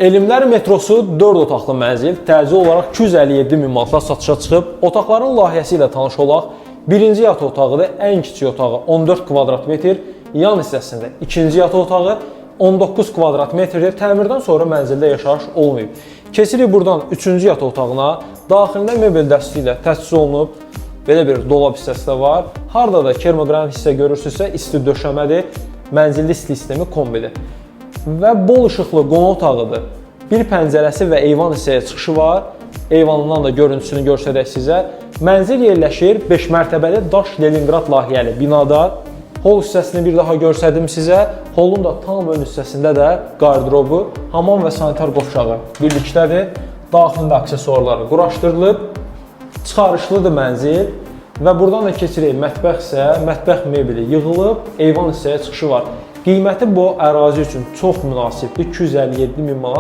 Elmlər metrosu 4 otaqlı mənzil təcili olaraq 257 min manatla satışa çıxıb. Otaqların layihəsi ilə tanış olaq. Birinci yataq otağıdır, ən kiçik otağı 14 kvadrat metr, yan hissəsində ikinci yataq otağı 19 kvadrat metrdir. Təmirdən sonra mənzildə yaşayış olmayıb. Keçirik buradan 3-cü yataq otağına. Daxilində mebel dəsti ilə təchiz olunub. Belə bir dolab hissəsi də var. Harada da kermoqranit hissə görürsünüzsə isti döşəmədir. Mənzilli isti sistemi kombidir. Və bol işıqlı qonaq otağıdır. Bir pəncərəsi və eyvan hissəyə çıxışı var. Eyvanından da görüntüsünü göstərək sizə. Mənzil yerləşir 5 mərtəbəli daş Leningrad layihəli binada. Hol hissəsini bir daha göstərdim sizə. Holun da tam ön hissəsində də qardırobu, hamam və sanitar qovşağı birlikdədir. Daxilində aksesuarları quraşdırılıb. Çıxarışlıdır mənzil. Və buradan da keçirik mətbəx hissə. Mətbəx mebeli yığılıb, eyvan hissəyə çıxışı var. Qiyməti bu ərazi üçün çox münasibdir, 257 min manat.